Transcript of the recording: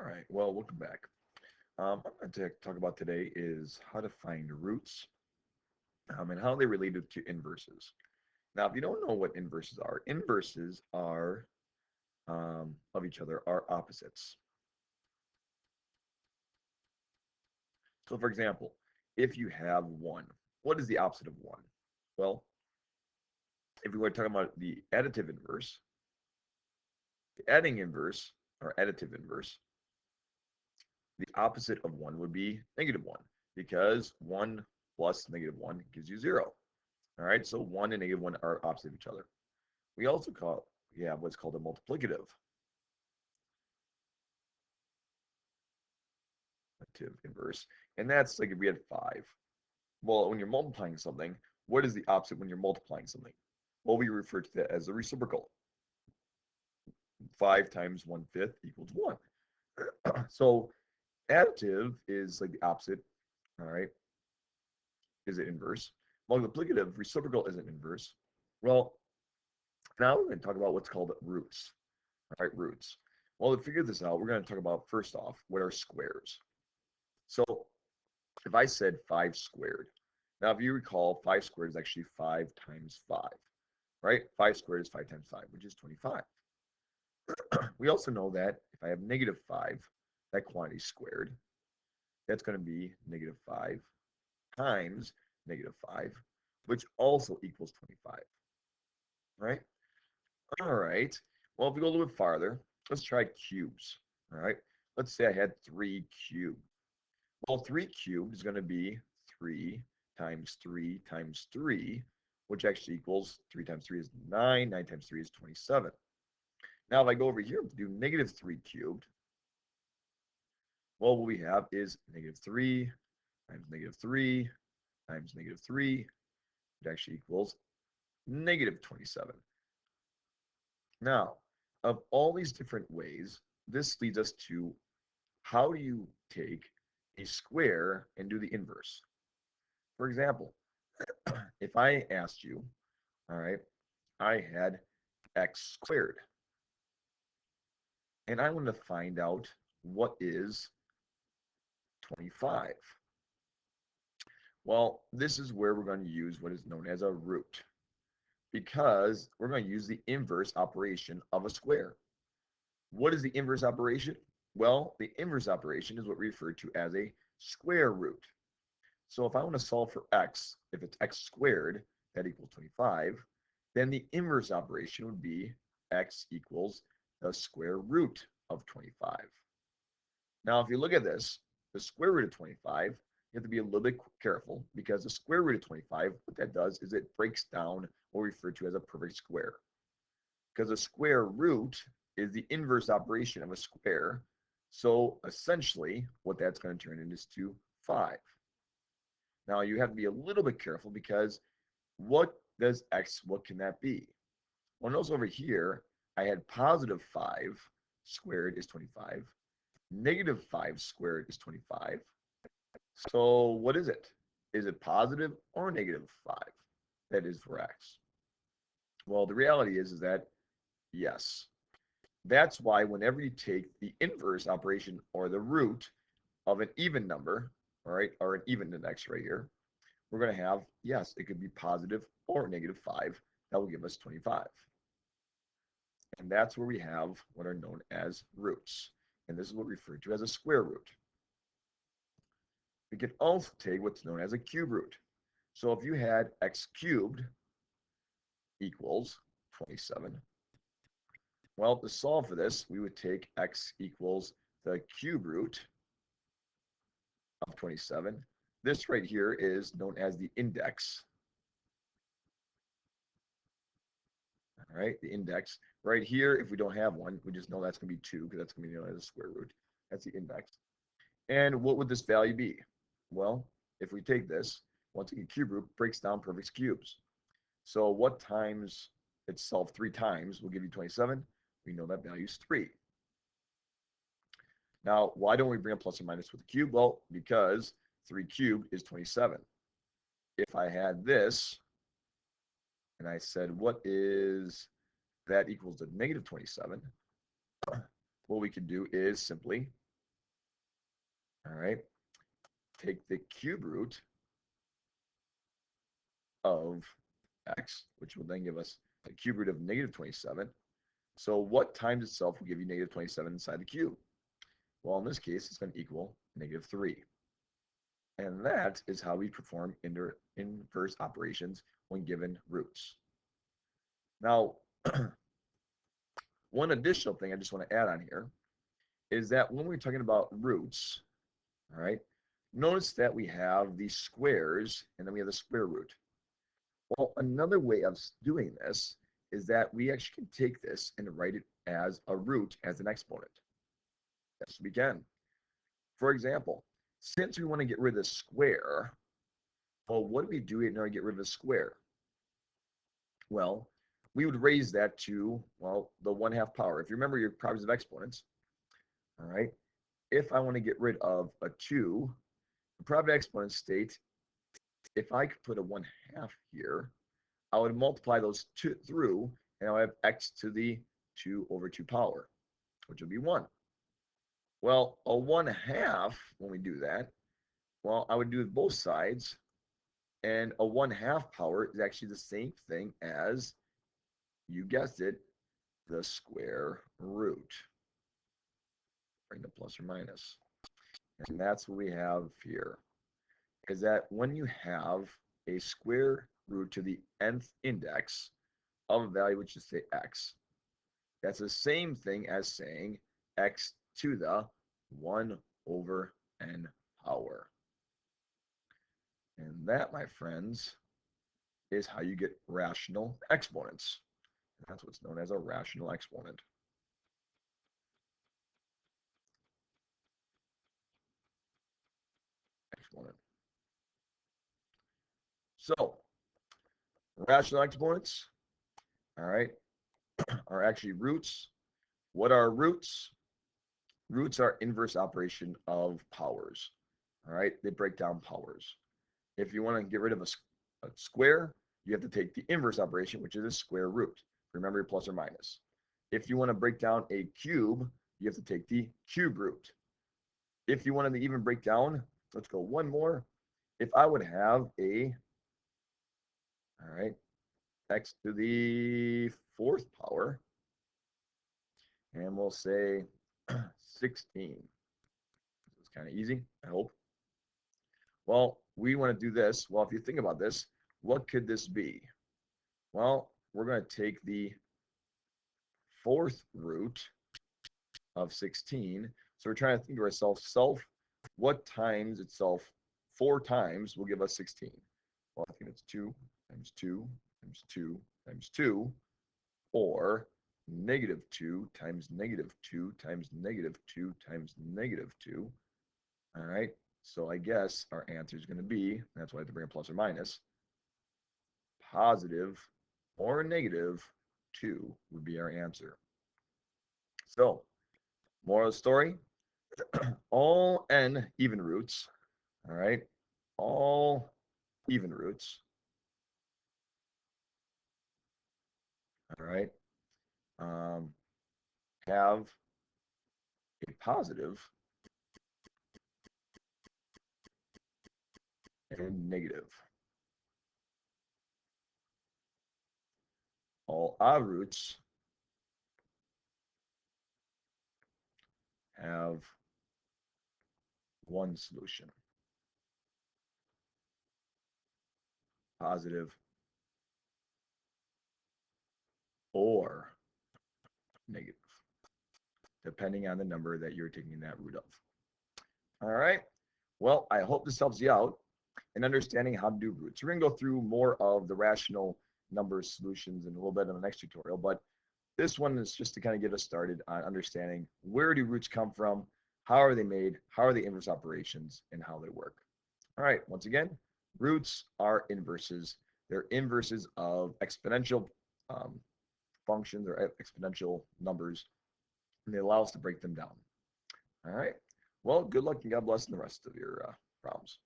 right, well, welcome back. I'm going to talk about today is how to find roots and how they related to inverses. Now, if you don't know what inverses are of each other are opposites. So, for example, if you have one, what is the opposite of one? Well, if we were talking about the additive inverse, the adding inverse or additive inverse, the opposite of one would be negative one because one plus negative one gives you zero. All right, so one and negative one are opposite of each other. We also have what's called a multiplicative inverse, and that's like if we had five. Well, when you're multiplying something, what is the opposite when you're multiplying something? Well, we refer to that as a reciprocal. 5 times 1/5 equals 1. So additive is like the opposite, all right, is it inverse. Multiplicative, reciprocal isn't inverse. Well, now we're going to talk about what's called roots, all right, roots. Well, to figure this out, we're going to talk about, first off, what are squares? So if I said 5 squared, now if you recall, 5 squared is actually 5 times 5, right? 5 squared is 5 times 5, which is 25. We also know that if I have negative 5, that quantity squared, that's going to be negative 5 times negative 5, which also equals 25, right? All right. Well, if we go a little bit farther, let's try cubes, all right? Let's say I had 3 cubed. Well, 3 cubed is going to be 3 times 3 times 3, which actually equals 3 times 3 is 9, 9 times 3 is 27. Now, if I go over here to do negative 3 cubed, well, what we have is negative 3 times negative 3 times negative 3, which actually equals negative 27. Now, of all these different ways, this leads us to how do you take a square and do the inverse? For example, if I asked you, all right, I had x squared, and I want to find out what is 25. Well, this is where we're going to use what is known as a root because we're going to use the inverse operation of a square. What is the inverse operation? Well, the inverse operation is what we refer to as a square root. So if I want to solve for x, if it's x squared, that equals 25, then the inverse operation would be x equals the square root of 25. Now, if you look at this, the square root of 25, you have to be a little bit careful because the square root of 25, what that does is it breaks down what we refer to as a perfect square. Because a square root is the inverse operation of a square. So essentially, what that's going to turn into is to 5. Now, you have to be a little bit careful because what does x, what can that be? Well, notice over here, I had positive 5 squared is 25. Negative 5 squared is 25. So what is it? Is it positive or negative 5? That is for x. Well, the reality is that yes. That's why whenever you take the inverse operation or the root of an even number, all right, or an even index right here, we're going to have, yes, it could be positive or negative 5. That will give us 25. And that's where we have what are known as roots. And this is what we refer to as a square root. We can also take what's known as a cube root. So if you had x cubed equals 27, well, to solve for this, we would take x equals the cube root of 27. This right here is known as the index. All right, the index. Right here, if we don't have one, we just know that's going to be 2 because that's going to be known as a square root. That's the index. And what would this value be? Well, if we take this, once again, cube root breaks down perfect cubes. So what times itself 3 times will give you 27? We know that value is 3. Now, why don't we bring a plus or minus with the cube? Well, because 3 cubed is 27. If I had this, and I said, what is that equals to negative 27? What we can do is simply All right, take the cube root of x, which will then give us the cube root of negative 27. So what times itself will give you negative 27 inside the cube? Well, in this case, it's going to equal negative 3. And that is how we perform inverse operations when given roots. Now, one additional thing I just want to add on here is that when we're talking about roots, all right, notice that we have these squares and then we have the square root. Well, another way of doing this is that we actually can take this and write it as a root as an exponent. Yes, we can. For example, since we want to get rid of the square, well, what do we do in order to get rid of the square? Well, we would raise that to, well, the 1/2 power. If you remember your properties of exponents, all right, if I want to get rid of a 2, the property of exponents state if I could put a 1/2 here, I would multiply those two through, and I have x to the 2 over 2 power, which would be 1. Well, a 1/2, when we do that, well, I would do both sides, and a 1/2 power is actually the same thing as, you guessed it, the square root. Bring the plus or minus. And that's what we have here, is that when you have a square root to the nth index of a value, which is say x, that's the same thing as saying x to the 1 over n power. And that, my friends, is how you get rational exponents. That's what's known as a rational exponent. So, rational exponents, all right, are actually roots. What are roots? Roots are inverse operation of powers. All right, they break down powers. If you want to get rid of a square, you have to take the inverse operation, which is a square root. Remember your plus or minus. If you want to break down a cube, you have to take the cube root. If you wanted to even break down, let's go one more. If I would have a, all right, x to the 4th power, and we'll say 16. It's kind of easy, I hope. Well, we want to do this. Well, if you think about this, what could this be? Well, we're going to take the 4th root of 16. So we're trying to think to ourselves, what times itself 4 times will give us 16? Well, I think it's 2 times 2 times 2 times 2, or -2 times -2 times -2 times -2. All right, so I guess our answer is going to be, that's why I have to bring a plus or minus, positive or -2 would be our answer. So, moral of the story, all n even roots, all right, all even roots, all right, have a positive and negative. All odd roots have one solution, positive or negative, depending on the number that you're taking that root of. All right. Well, I hope this helps you out in understanding how to do roots. We're going to go through more of the rational number solutions in a little bit in the next tutorial, but this one is just to kind of get us started on understanding where do roots come from, how are they made, how are the inverse operations, and how they work. All right, once again, roots are inverses. They're inverses of exponential functions or exponential numbers, and they allow us to break them down. All right. Well, good luck and God bless in the rest of your problems.